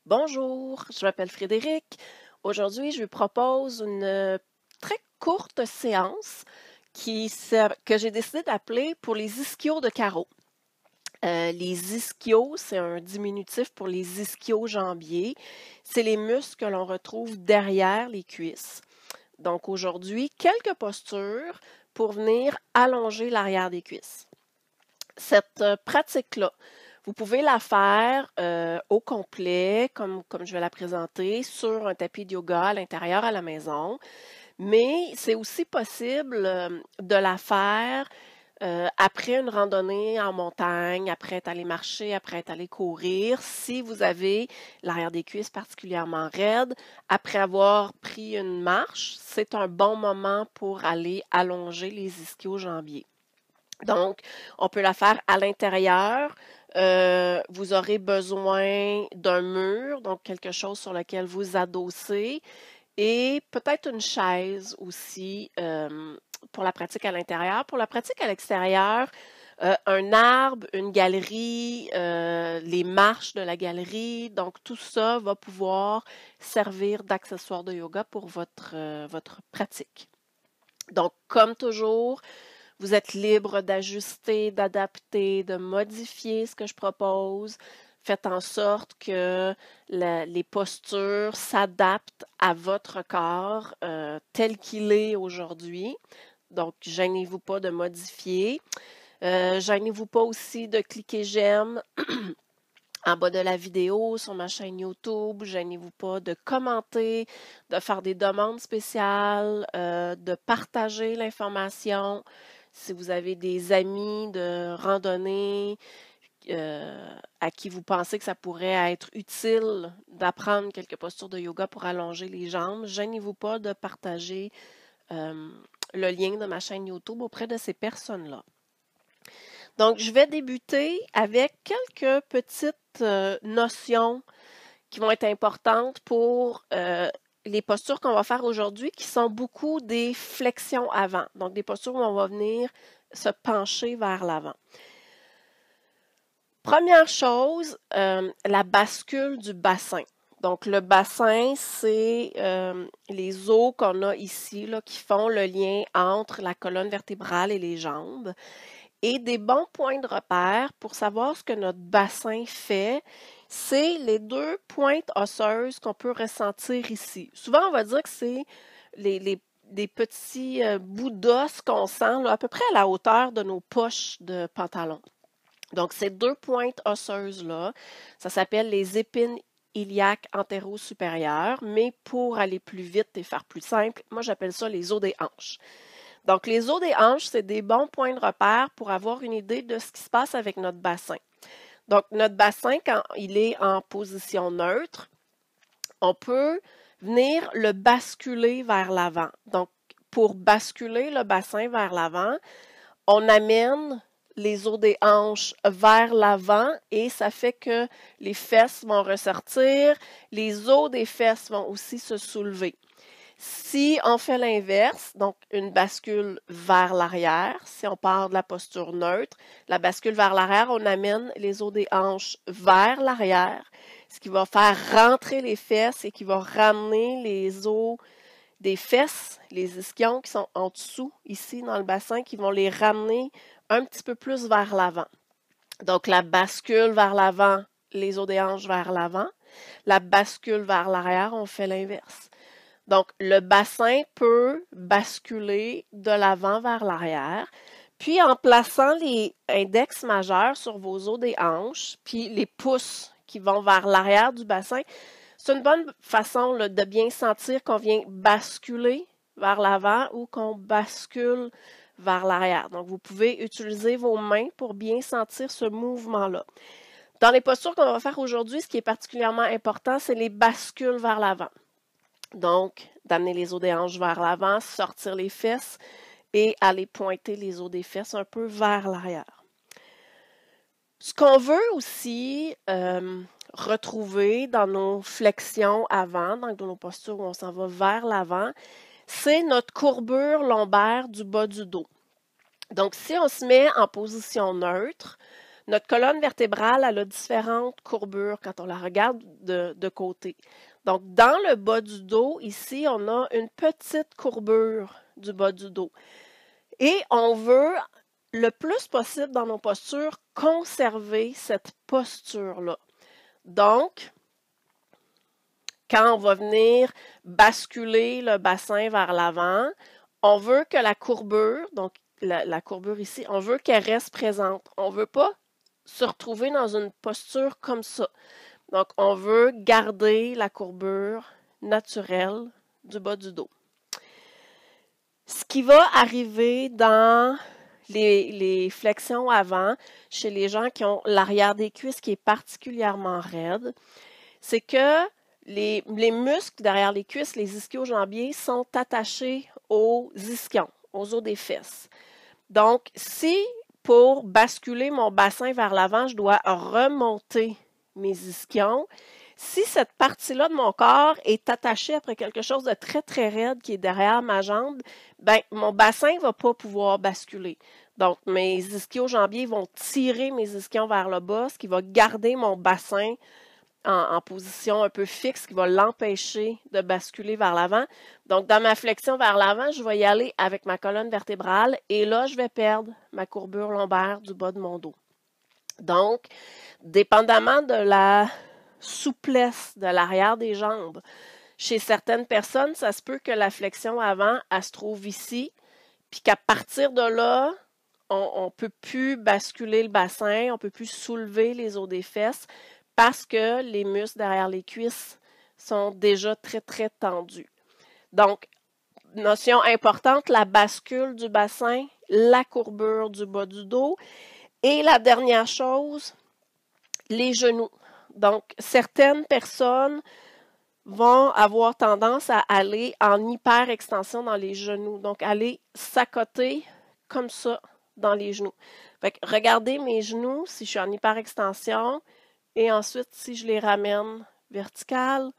Bonjour, je m'appelle Frédéric. Aujourd'hui, je vous propose une très courte séance que j'ai décidé d'appeler pour les ischios de carreau. Les ischios, c'est un diminutif pour les ischio-jambiers. C'est les muscles que l'on retrouve derrière les cuisses. Donc aujourd'hui, quelques postures pour venir allonger l'arrière des cuisses. Cette pratique-là, vous pouvez la faire au complet, comme je vais la présenter, sur un tapis de yoga à l'intérieur à la maison. Mais c'est aussi possible de la faire après une randonnée en montagne, après être allé marcher, après être allé courir. Si vous avez l'arrière des cuisses particulièrement raide, après avoir pris une marche, c'est un bon moment pour aller allonger les ischio-jambiers. Donc, on peut la faire à l'intérieur. Vous aurez besoin d'un mur, donc quelque chose sur lequel vous adossez, et peut-être une chaise aussi pour la pratique à l'intérieur. Pour la pratique à l'extérieur, un arbre, une galerie, les marches de la galerie, donc tout ça va pouvoir servir d'accessoire de yoga pour votre pratique. Donc, comme toujours, vous êtes libre d'ajuster, d'adapter, de modifier ce que je propose. Faites en sorte que les postures s'adaptent à votre corps tel qu'il est aujourd'hui. Donc, gênez-vous pas de modifier. Gênez-vous pas aussi de cliquer j'aime en bas de la vidéo sur ma chaîne YouTube. Gênez-vous pas de commenter, de faire des demandes spéciales, de partager l'information. Si vous avez des amis de randonnée à qui vous pensez que ça pourrait être utile d'apprendre quelques postures de yoga pour allonger les jambes, gênez-vous pas de partager le lien de ma chaîne YouTube auprès de ces personnes-là. Donc, je vais débuter avec quelques petites notions qui vont être importantes pour les postures qu'on va faire aujourd'hui, qui sont beaucoup des flexions avant. Donc, des postures où on va venir se pencher vers l'avant. Première chose, la bascule du bassin. Donc, le bassin, c'est les os qu'on a ici là, qui font le lien entre la colonne vertébrale et les jambes. Et des bons points de repère pour savoir ce que notre bassin fait, c'est les deux pointes osseuses qu'on peut ressentir ici. Souvent, on va dire que c'est des petits bouts d'os qu'on sent là, à peu près à la hauteur de nos poches de pantalon. Donc, ces deux pointes osseuses-là, ça s'appelle les épines iliaques antéro-supérieures, mais pour aller plus vite et faire plus simple, moi j'appelle ça les os des hanches. Donc, les os des hanches, c'est des bons points de repère pour avoir une idée de ce qui se passe avec notre bassin. Donc, notre bassin, quand il est en position neutre, on peut venir le basculer vers l'avant. Donc, pour basculer le bassin vers l'avant, on amène les os des hanches vers l'avant et ça fait que les fesses vont ressortir, les os des fesses vont aussi se soulever. Si on fait l'inverse, donc une bascule vers l'arrière, si on part de la posture neutre, la bascule vers l'arrière, on amène les os des hanches vers l'arrière, ce qui va faire rentrer les fesses et qui va ramener les os des fesses, les ischions qui sont en dessous, ici dans le bassin, qui vont les ramener un petit peu plus vers l'avant. Donc la bascule vers l'avant, les os des hanches vers l'avant. La bascule vers l'arrière, on fait l'inverse. Donc, le bassin peut basculer de l'avant vers l'arrière. Puis, en plaçant les index majeurs sur vos os des hanches, puis les pouces qui vont vers l'arrière du bassin, c'est une bonne façon là, de bien sentir qu'on vient basculer vers l'avant ou qu'on bascule vers l'arrière. Donc, vous pouvez utiliser vos mains pour bien sentir ce mouvement-là. Dans les postures qu'on va faire aujourd'hui, ce qui est particulièrement important, c'est les bascules vers l'avant. Donc, d'amener les os des hanches vers l'avant, sortir les fesses et aller pointer les os des fesses un peu vers l'arrière. Ce qu'on veut aussi retrouver dans nos flexions avant, donc dans nos postures où on s'en va vers l'avant, c'est notre courbure lombaire du bas du dos. Donc, si on se met en position neutre, Notre colonne vertébrale, elle a différentes courbures quand on la regarde de côté. Donc, dans le bas du dos, ici, on a une petite courbure du bas du dos. Et on veut, le plus possible dans nos postures, conserver cette posture-là. Donc, quand on va venir basculer le bassin vers l'avant, on veut que la courbure, donc la courbure ici, on veut qu'elle reste présente. On ne veut pas se retrouver dans une posture comme ça. Donc, on veut garder la courbure naturelle du bas du dos. Ce qui va arriver dans les flexions avant, chez les gens qui ont l'arrière des cuisses qui est particulièrement raide, c'est que les muscles derrière les cuisses, les ischio-jambiers, sont attachés aux ischions, aux os des fesses. Donc, si pour basculer mon bassin vers l'avant, je dois remonter mes ischions, si cette partie-là de mon corps est attachée après quelque chose de très, très raide qui est derrière ma jambe, ben, mon bassin ne va pas pouvoir basculer. Donc, mes ischio-jambiers vont tirer mes ischions vers le bas, ce qui va garder mon bassin en position un peu fixe, qui va l'empêcher de basculer vers l'avant. Donc, dans ma flexion vers l'avant, je vais y aller avec ma colonne vertébrale et là, je vais perdre ma courbure lombaire du bas de mon dos. Donc, dépendamment de la souplesse de l'arrière des jambes, chez certaines personnes, ça se peut que la flexion avant, elle se trouve ici, puis qu'à partir de là, on ne peut plus basculer le bassin, on ne peut plus soulever les os des fesses parce que les muscles derrière les cuisses sont déjà très, très tendus. Donc, notion importante, la bascule du bassin, la courbure du bas du dos. Et la dernière chose, les genoux. Donc, certaines personnes vont avoir tendance à aller en hyperextension dans les genoux. Donc, aller s'accoter comme ça dans les genoux. Fait que regardez mes genoux si je suis en hyperextension et ensuite si je les ramène verticales,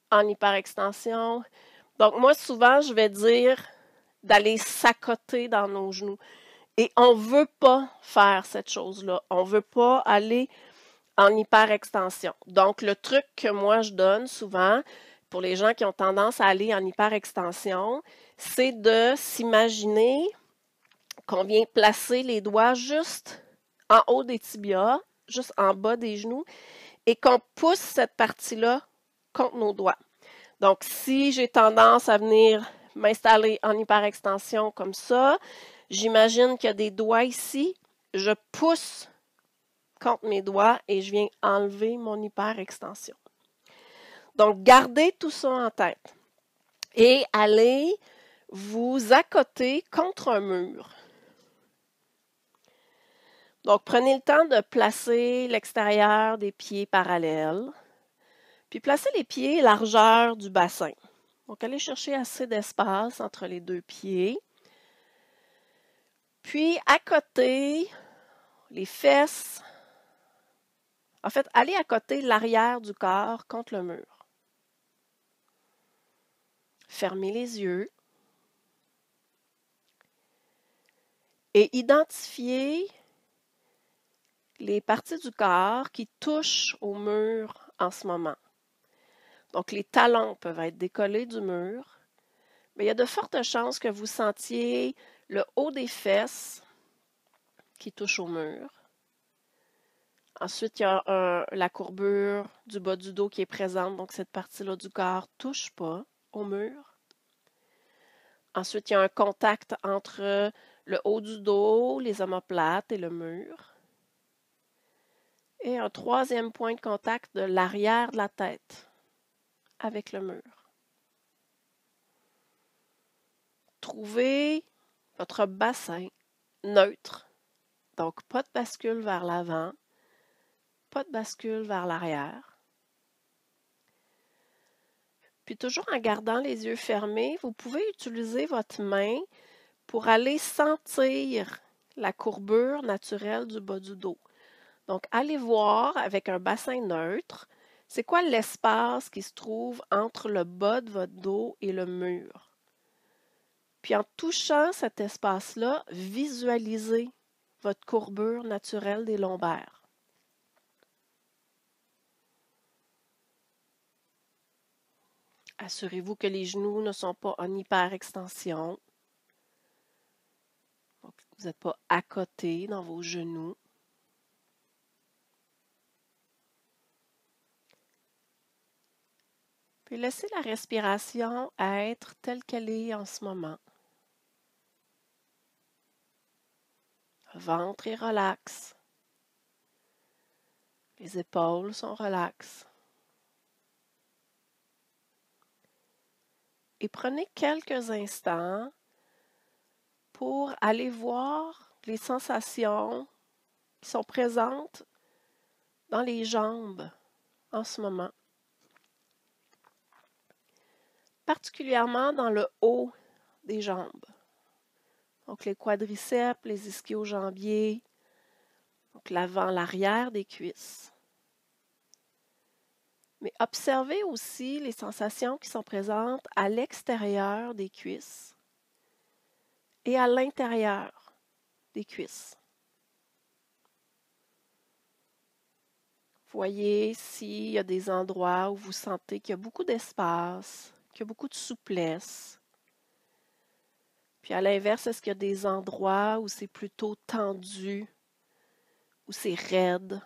en hyperextension. Donc, moi, souvent, je vais dire d'aller s'accoter dans nos genoux. Et on ne veut pas faire cette chose-là. On ne veut pas aller en hyperextension. Donc, le truc que moi, je donne souvent pour les gens qui ont tendance à aller en hyperextension, c'est de s'imaginer qu'on vient placer les doigts juste en haut des tibias, juste en bas des genoux, et qu'on pousse cette partie-là contre nos doigts. Donc, si j'ai tendance à venir m'installer en hyperextension comme ça, j'imagine qu'il y a des doigts ici, je pousse contre mes doigts et je viens enlever mon hyperextension. Donc, gardez tout ça en tête et allez vous accoter contre un mur. Donc, prenez le temps de placer l'extérieur des pieds parallèles, puis placez les pieds largeur du bassin. Donc, allez chercher assez d'espace entre les deux pieds. Puis, accoter les fesses. En fait, allez accoter l'arrière du corps contre le mur. Fermez les yeux. Et identifiez les parties du corps qui touchent au mur en ce moment. Donc, les talons peuvent être décollés du mur, mais il y a de fortes chances que vous sentiez le haut des fesses qui touche au mur. Ensuite, il y a la courbure du bas du dos qui est présente, donc cette partie-là du corps ne touche pas au mur. Ensuite, il y a un contact entre le haut du dos, les omoplates et le mur. Et un troisième point de contact de l'arrière de la tête avec le mur. Trouvez votre bassin neutre. Donc, pas de bascule vers l'avant, pas de bascule vers l'arrière. Puis toujours en gardant les yeux fermés, vous pouvez utiliser votre main pour aller sentir la courbure naturelle du bas du dos. Donc, allez voir avec un bassin neutre, c'est quoi l'espace qui se trouve entre le bas de votre dos et le mur. Puis en touchant cet espace-là, visualisez votre courbure naturelle des lombaires. Assurez-vous que les genoux ne sont pas en hyperextension. Donc, vous n'êtes pas à côté dans vos genoux. Puis laissez la respiration être telle qu'elle est en ce moment. Le ventre est relax. Les épaules sont relaxes. Et prenez quelques instants pour aller voir les sensations qui sont présentes dans les jambes en ce moment. Particulièrement dans le haut des jambes. Donc les quadriceps, les ischio-jambiers, donc l'avant, l'arrière des cuisses. Mais observez aussi les sensations qui sont présentes à l'extérieur des cuisses et à l'intérieur des cuisses. Voyez s'il y a des endroits où vous sentez qu'il y a beaucoup d'espace, qu'il y a beaucoup de souplesse. Puis à l'inverse, est-ce qu'il y a des endroits où c'est plutôt tendu, où c'est raide?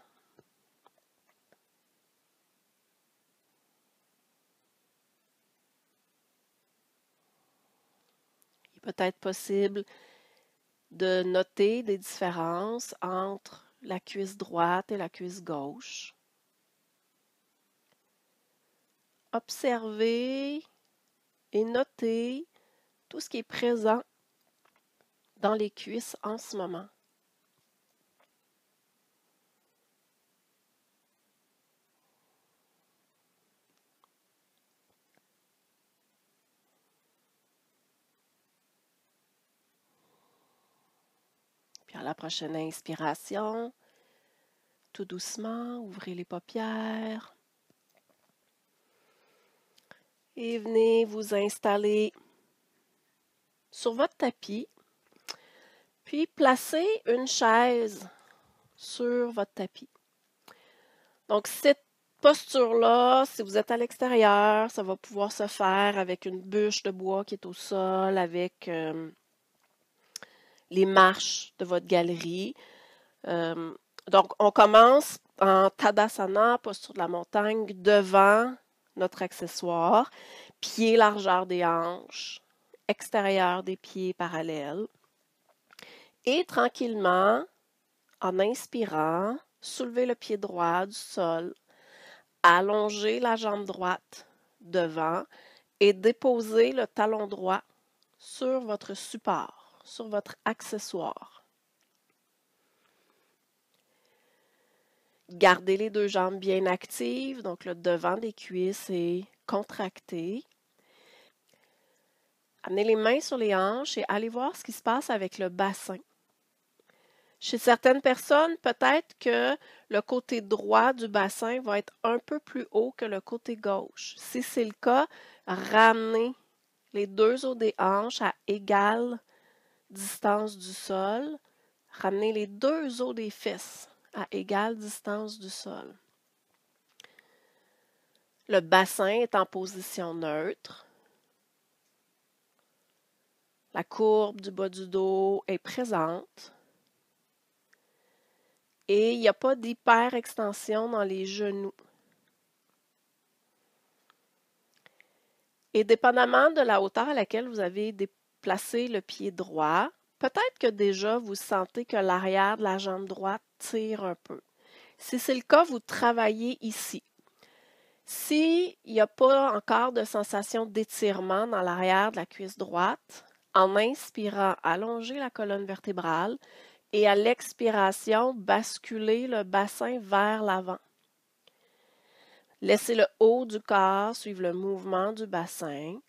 Il est peut-être possible de noter des différences entre la cuisse droite et la cuisse gauche. Observez et notez tout ce qui est présent dans les cuisses en ce moment. Puis à la prochaine inspiration, tout doucement, ouvrez les paupières et venez vous installer sur votre tapis, puis placez une chaise sur votre tapis. Donc cette posture-là, si vous êtes à l'extérieur, ça va pouvoir se faire avec une bûche de bois qui est au sol, avec les marches de votre galerie. Donc, on commence en Tadasana, posture de la montagne, devant notre accessoire, pieds largeur des hanches, extérieur des pieds parallèles. Et tranquillement, en inspirant, soulevez le pied droit du sol, allongez la jambe droite devant et déposez le talon droit sur votre support, sur votre accessoire. Gardez les deux jambes bien actives, donc le devant des cuisses est contracté. Amenez les mains sur les hanches et allez voir ce qui se passe avec le bassin. Chez certaines personnes, peut-être que le côté droit du bassin va être un peu plus haut que le côté gauche. Si c'est le cas, ramenez les deux os des hanches à égale distance du sol. Ramenez les deux os des fesses à égale distance du sol. Le bassin est en position neutre. La courbe du bas du dos est présente. Et il n'y a pas d'hyperextension dans les genoux. Et dépendamment de la hauteur à laquelle vous avez déplacé le pied droit, peut-être que déjà vous sentez que l'arrière de la jambe droite tire un peu. Si c'est le cas, vous travaillez ici. S'il n'y a pas encore de sensation d'étirement dans l'arrière de la cuisse droite, en inspirant, allongez la colonne vertébrale et à l'expiration, basculez le bassin vers l'avant. Laissez le haut du corps suivre le mouvement du bassin.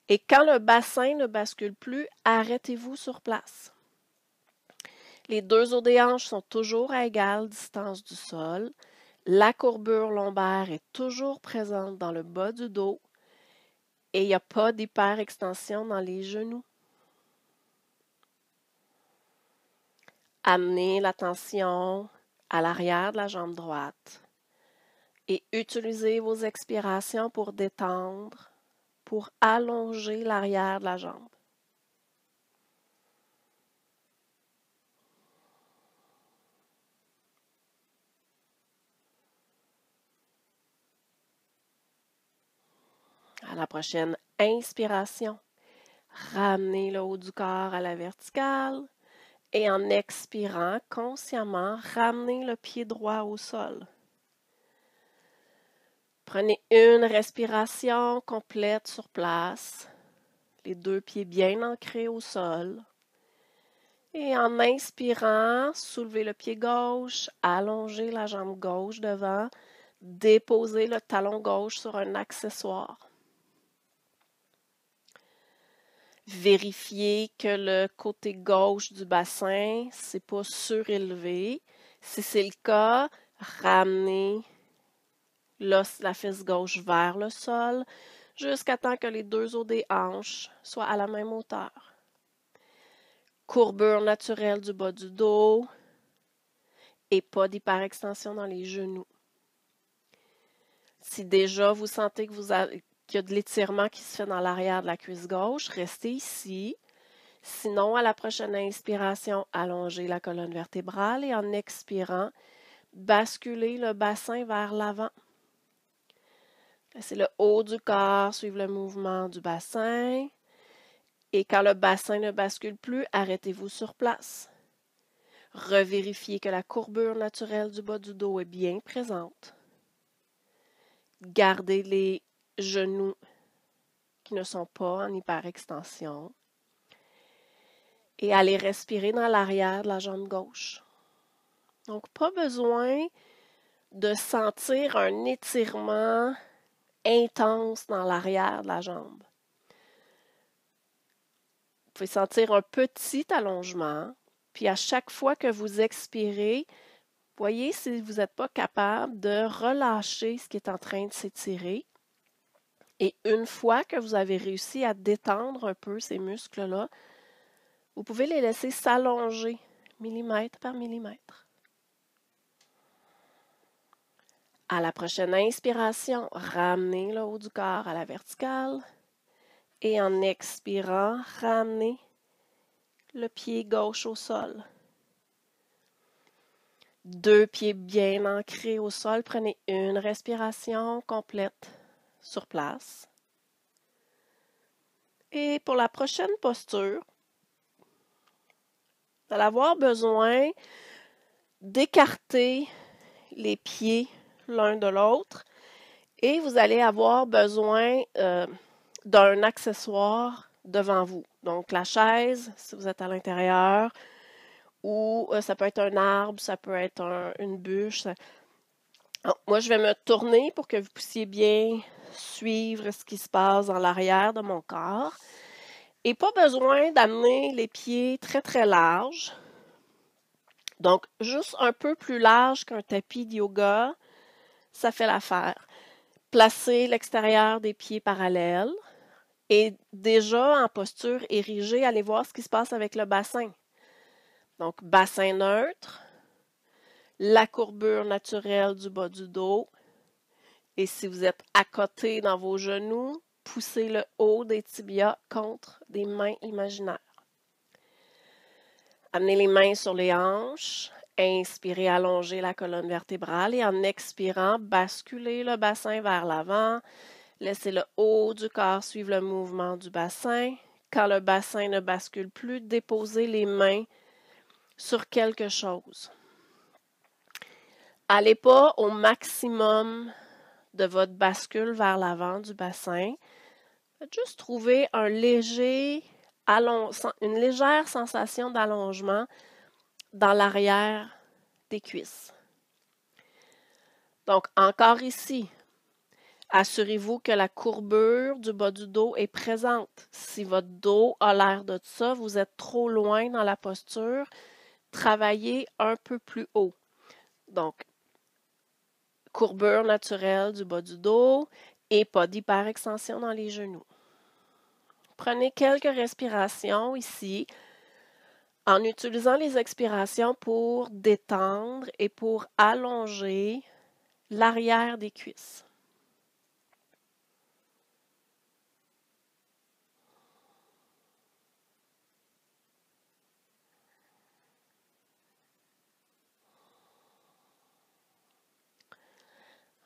Et quand le bassin ne bascule plus, arrêtez-vous sur place. Les deux os des hanches sont toujours à égale distance du sol. La courbure lombaire est toujours présente dans le bas du dos. Et il n'y a pas d'hyperextension dans les genoux. Amenez l'attention à l'arrière de la jambe droite et utilisez vos expirations pour détendre, pour allonger l'arrière de la jambe. À la prochaine inspiration, ramenez le haut du corps à la verticale et en expirant consciemment, ramenez le pied droit au sol. Prenez une respiration complète sur place, les deux pieds bien ancrés au sol. Et en inspirant, soulevez le pied gauche, allongez la jambe gauche devant, déposez le talon gauche sur un accessoire. Vérifiez que le côté gauche du bassin, c'est pas surélevé. Si c'est le cas, ramenez la fesse gauche vers le sol jusqu'à temps que les deux os des hanches soient à la même hauteur. Courbure naturelle du bas du dos et pas d'hyperextension dans les genoux. Si déjà vous sentez qu'il y a de l'étirement qui se fait dans l'arrière de la cuisse gauche, restez ici. Sinon, à la prochaine inspiration, allongez la colonne vertébrale et en expirant, basculez le bassin vers l'avant. Laissez le haut du corps suivre le mouvement du bassin. Et quand le bassin ne bascule plus, arrêtez-vous sur place. Revérifiez que la courbure naturelle du bas du dos est bien présente. Gardez les genoux qui ne sont pas en hyperextension. Et allez respirer dans l'arrière de la jambe gauche. Donc, pas besoin de sentir un étirement intense dans l'arrière de la jambe. Vous pouvez sentir un petit allongement, puis à chaque fois que vous expirez, voyez si vous n'êtes pas capable de relâcher ce qui est en train de s'étirer. Et une fois que vous avez réussi à détendre un peu ces muscles-là, vous pouvez les laisser s'allonger millimètre par millimètre. À la prochaine inspiration, ramenez le haut du corps à la verticale et en expirant, ramenez le pied gauche au sol. Deux pieds bien ancrés au sol, prenez une respiration complète sur place. Et pour la prochaine posture, vous allez avoir besoin d'écarter les pieds l'un de l'autre et vous allez avoir besoin d'un accessoire devant vous. Donc la chaise, si vous êtes à l'intérieur, ou ça peut être un arbre, ça peut être une bûche. Donc, moi, je vais me tourner pour que vous puissiez bien suivre ce qui se passe dans l'arrière de mon corps. Et pas besoin d'amener les pieds très, très larges. Donc, juste un peu plus large qu'un tapis de yoga, ça fait l'affaire. Placez l'extérieur des pieds parallèles et déjà en posture érigée, allez voir ce qui se passe avec le bassin. Donc, bassin neutre, la courbure naturelle du bas du dos. Et si vous êtes à côté dans vos genoux, poussez le haut des tibias contre des mains imaginaires. Amenez les mains sur les hanches. Inspirez, allongez la colonne vertébrale et en expirant, basculez le bassin vers l'avant. Laissez le haut du corps suivre le mouvement du bassin. Quand le bassin ne bascule plus, déposez les mains sur quelque chose. Allez pas au maximum de votre bascule vers l'avant du bassin. Faites juste trouver une légère sensation d'allongement dans l'arrière des cuisses. Donc, encore ici, assurez-vous que la courbure du bas du dos est présente. Si votre dos a l'air de ça, vous êtes trop loin dans la posture, travaillez un peu plus haut. Donc, courbure naturelle du bas du dos et pas d'hyperextension dans les genoux. Prenez quelques respirations ici en utilisant les expirations pour détendre et pour allonger l'arrière des cuisses.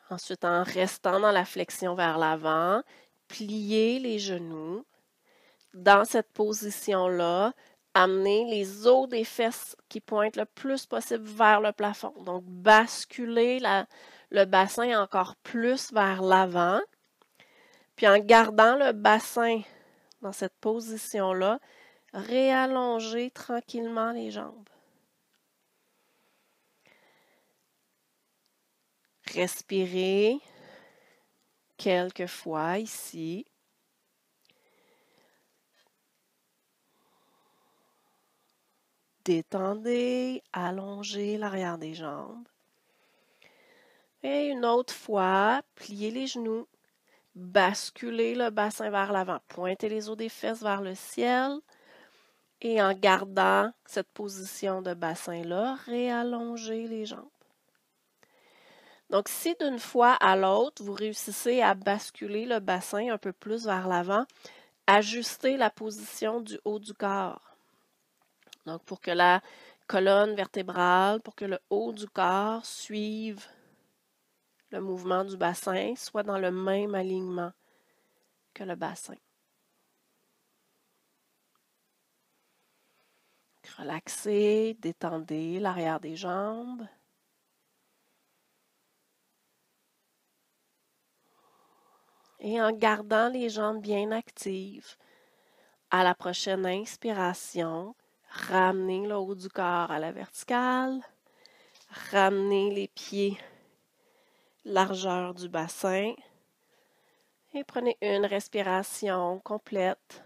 Ensuite, en restant dans la flexion vers l'avant, pliez les genoux. Dans cette position-là, amenez les os des fesses qui pointent le plus possible vers le plafond. Donc, basculez le bassin encore plus vers l'avant. Puis en gardant le bassin dans cette position-là, réallongez tranquillement les jambes. Respirez quelques fois ici. Détendez, allongez l'arrière des jambes. Et une autre fois, pliez les genoux, basculez le bassin vers l'avant, pointez les os des fesses vers le ciel et en gardant cette position de bassin-là, réallongez les jambes. Donc, si d'une fois à l'autre, vous réussissez à basculer le bassin un peu plus vers l'avant, ajustez la position du haut du corps. Donc, pour que la colonne vertébrale, pour que le haut du corps suive le mouvement du bassin, soit dans le même alignement que le bassin. Relaxez, détendez l'arrière des jambes. Et en gardant les jambes bien actives, à la prochaine inspiration, ramenez le haut du corps à la verticale. Ramenez les pieds largeur du bassin. Et prenez une respiration complète,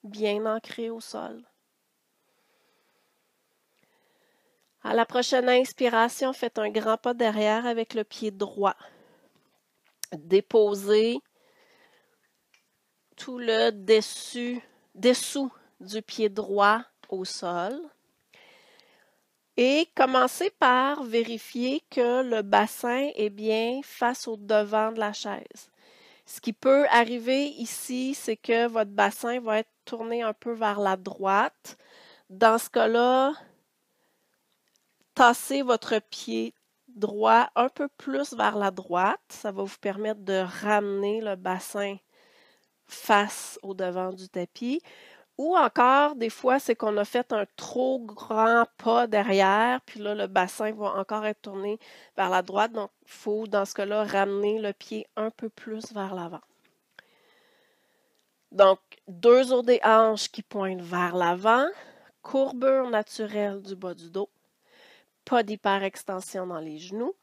bien ancrée au sol. À la prochaine inspiration, faites un grand pas derrière avec le pied droit. Déposez tout le dessous du pied droit au sol. Et commencez par vérifier que le bassin est bien face au devant de la chaise. Ce qui peut arriver ici, c'est que votre bassin va être tourné un peu vers la droite. Dans ce cas-là, tassez votre pied droit un peu plus vers la droite. Ça va vous permettre de ramener le bassin face au devant du tapis. Ou encore, des fois, c'est qu'on a fait un trop grand pas derrière, puis là, le bassin va encore être tourné vers la droite. Donc, il faut, dans ce cas-là, ramener le pied un peu plus vers l'avant. Donc, deux os des hanches qui pointent vers l'avant, courbure naturelle du bas du dos, pas d'hyperextension dans les genoux.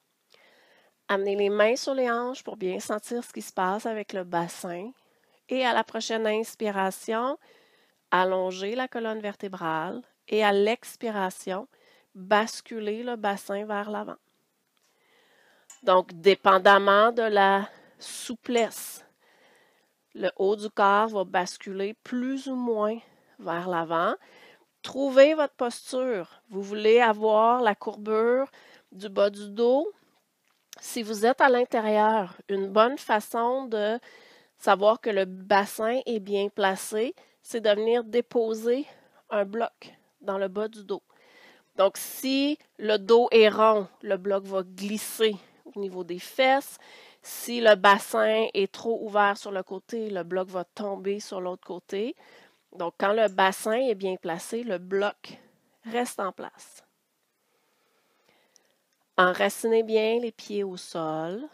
Amenez les mains sur les hanches pour bien sentir ce qui se passe avec le bassin. Et à la prochaine inspiration, allongez la colonne vertébrale et à l'expiration, basculez le bassin vers l'avant. Donc, dépendamment de la souplesse, le haut du corps va basculer plus ou moins vers l'avant. Trouvez votre posture. Vous voulez avoir la courbure du bas du dos. Si vous êtes à l'intérieur, une bonne façon de savoir que le bassin est bien placé, c'est de venir déposer un bloc dans le bas du dos. Donc, si le dos est rond, le bloc va glisser au niveau des fesses. Si le bassin est trop ouvert sur le côté, le bloc va tomber sur l'autre côté. Donc, quand le bassin est bien placé, le bloc reste en place. Enracinez bien les pieds au sol.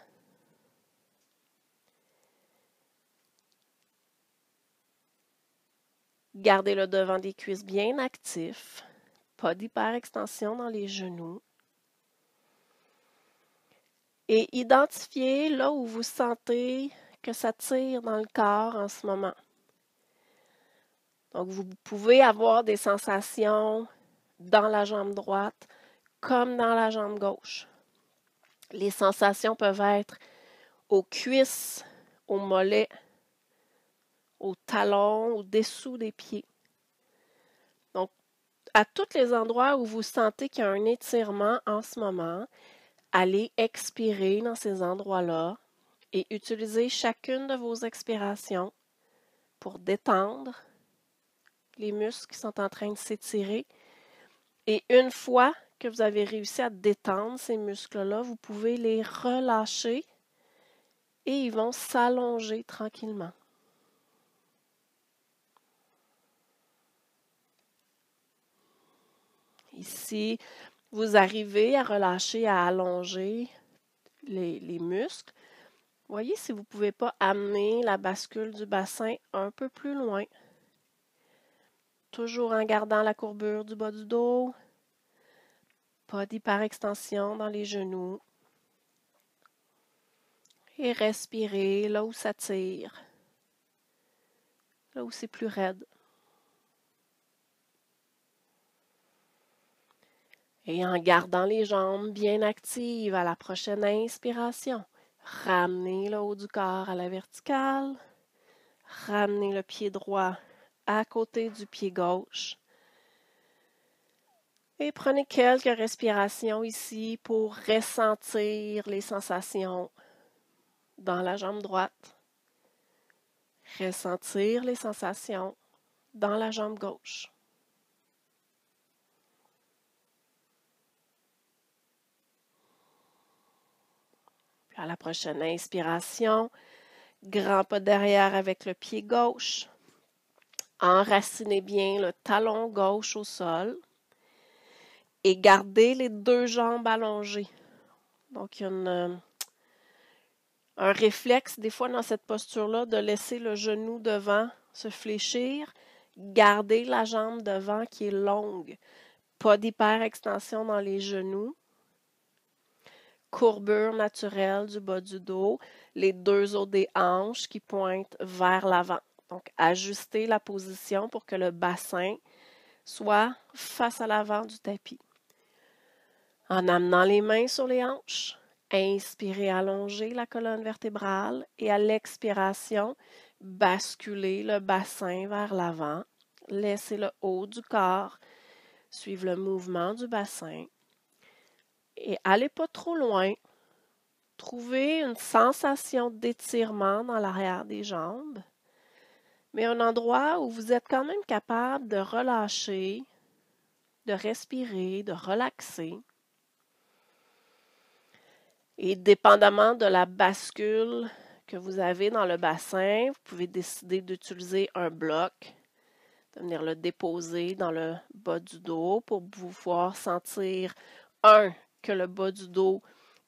Gardez le devant des cuisses bien actif. Pas d'hyperextension dans les genoux. Et identifiez là où vous sentez que ça tire dans le corps en ce moment. Donc, vous pouvez avoir des sensations dans la jambe droite comme dans la jambe gauche. Les sensations peuvent être aux cuisses, aux mollets, aux talons, au dessous des pieds. Donc, à tous les endroits où vous sentez qu'il y a un étirement en ce moment, allez expirer dans ces endroits-là et utilisez chacune de vos expirations pour détendre les muscles qui sont en train de s'étirer. Et une fois que vous avez réussi à détendre ces muscles-là, vous pouvez les relâcher et ils vont s'allonger tranquillement. Ici, vous arrivez à relâcher, à allonger les muscles. Voyez si vous ne pouvez pas amener la bascule du bassin un peu plus loin. Toujours en gardant la courbure du bas du dos. Pas d'hyperextension dans les genoux. Et respirez là où ça tire. Là où c'est plus raide. Et en gardant les jambes bien actives à la prochaine inspiration, ramenez le haut du corps à la verticale. Ramenez le pied droit à côté du pied gauche. Et prenez quelques respirations ici pour ressentir les sensations dans la jambe droite. Ressentir les sensations dans la jambe gauche. Puis à la prochaine inspiration, grand pas derrière avec le pied gauche. Enracinez bien le talon gauche au sol. Et gardez les deux jambes allongées. Donc, il y a un réflexe, des fois, dans cette posture-là, de laisser le genou devant se fléchir. Gardez la jambe devant qui est longue. Pas d'hyperextension dans les genoux. Courbure naturelle du bas du dos. Les deux os des hanches qui pointent vers l'avant. Donc, ajustez la position pour que le bassin soit face à l'avant du tapis. En amenant les mains sur les hanches, inspirez, allongez la colonne vertébrale et à l'expiration, basculez le bassin vers l'avant. Laissez le haut du corps suivre le mouvement du bassin. Et allez pas trop loin. Trouvez une sensation d'étirement dans l'arrière des jambes, mais un endroit où vous êtes quand même capable de relâcher, de respirer, de relaxer. Et dépendamment de la bascule que vous avez dans le bassin, vous pouvez décider d'utiliser un bloc, de venir le déposer dans le bas du dos pour pouvoir sentir, que le bas du dos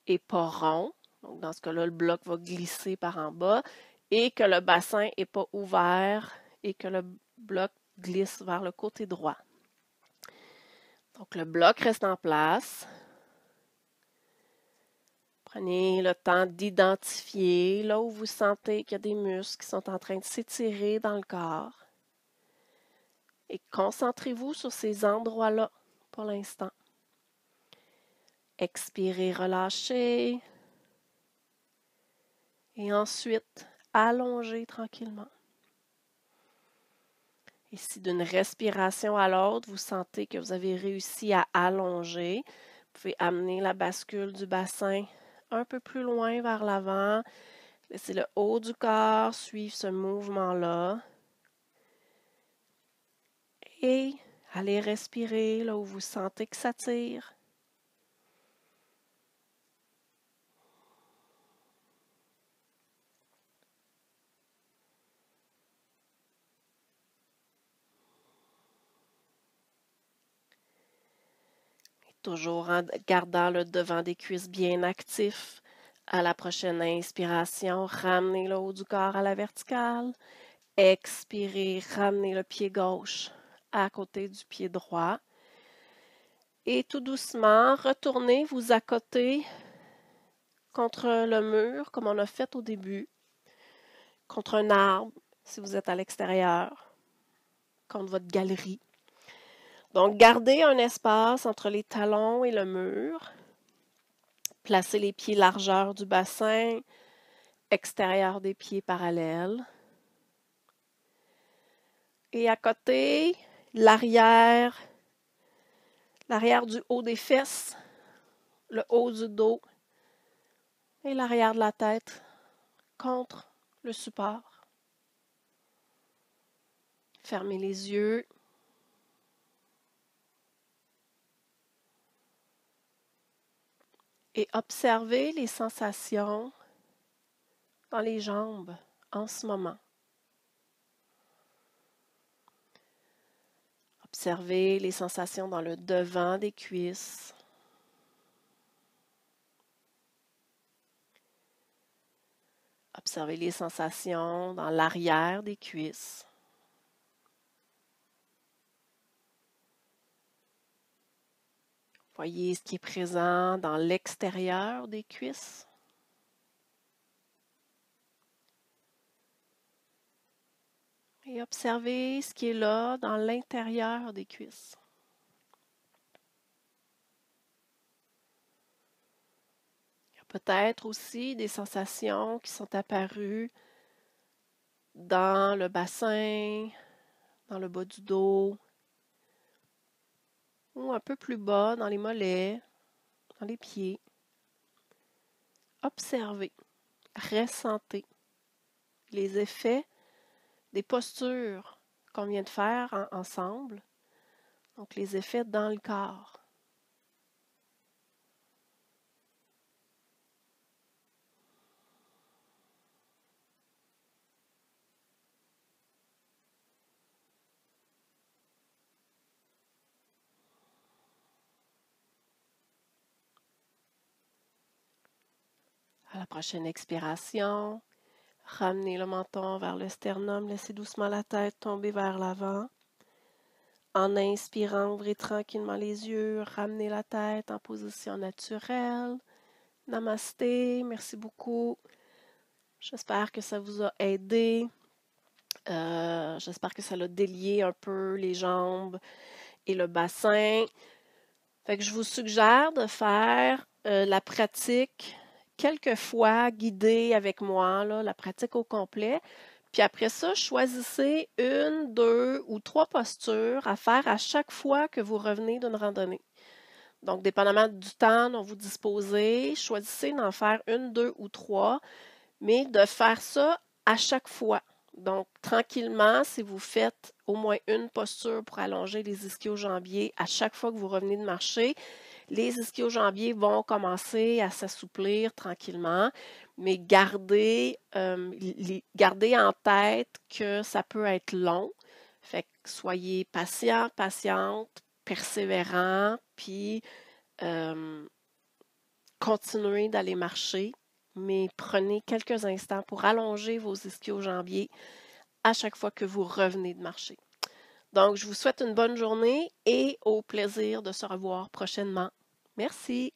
n'est pas rond. Donc, dans ce cas-là, le bloc va glisser par en bas et que le bassin n'est pas ouvert et que le bloc glisse vers le côté droit. Donc, le bloc reste en place. Prenez le temps d'identifier là où vous sentez qu'il y a des muscles qui sont en train de s'étirer dans le corps. Et concentrez-vous sur ces endroits-là pour l'instant. Expirez, relâchez. Et ensuite, allongez tranquillement. Et si d'une respiration à l'autre, vous sentez que vous avez réussi à allonger, vous pouvez amener la bascule du bassin un peu plus loin vers l'avant. Laissez le haut du corps suivre ce mouvement-là. Et allez respirer là où vous sentez que ça tire. Et toujours en gardant le devant des cuisses bien actif. À la prochaine inspiration, ramenez le haut du corps à la verticale. Expirez, ramenez le pied gauche à côté du pied droit. Et tout doucement, retournez vous accoter contre le mur, comme on a fait au début, contre un arbre, si vous êtes à l'extérieur, contre votre galerie. Donc, gardez un espace entre les talons et le mur. Placez les pieds largeur du bassin, extérieur des pieds parallèles. Et à côté, l'arrière l'arrière du haut des fesses, le haut du dos et l'arrière de la tête contre le support. Fermez les yeux. Et observez les sensations dans les jambes en ce moment. Observez les sensations dans le devant des cuisses. Observez les sensations dans l'arrière des cuisses. Voyez ce qui est présent dans l'extérieur des cuisses. Et observez ce qui est là dans l'intérieur des cuisses. Il y a peut-être aussi des sensations qui sont apparues dans le bassin, dans le bas du dos, ou un peu plus bas dans les mollets, dans les pieds. Observez, ressentez les effets des postures qu'on vient de faire ensemble, donc les effets dans le corps. À la prochaine expiration, ramenez le menton vers le sternum, laissez doucement la tête tomber vers l'avant. En inspirant, ouvrez tranquillement les yeux, ramenez la tête en position naturelle. Namasté, merci beaucoup. J'espère que ça vous a aidé. J'espère que ça a délié un peu les jambes et le bassin. Fait que je vous suggère de faire la pratique quelques fois guidée avec moi, là, la pratique au complet. Puis après ça, choisissez 1, 2 ou 3 postures à faire à chaque fois que vous revenez d'une randonnée. Donc, dépendamment du temps dont vous disposez, choisissez d'en faire 1, 2 ou 3, mais de faire ça à chaque fois. Donc, tranquillement, si vous faites au moins une posture pour allonger les ischio-jambiers à chaque fois que vous revenez de marcher, les ischio-jambiers vont commencer à s'assouplir tranquillement, mais gardez en tête que ça peut être long. Fait que soyez patient, patiente, persévérant, puis continuez d'aller marcher, mais prenez quelques instants pour allonger vos ischio-jambiers à chaque fois que vous revenez de marcher. Donc, je vous souhaite une bonne journée et au plaisir de se revoir prochainement. Merci.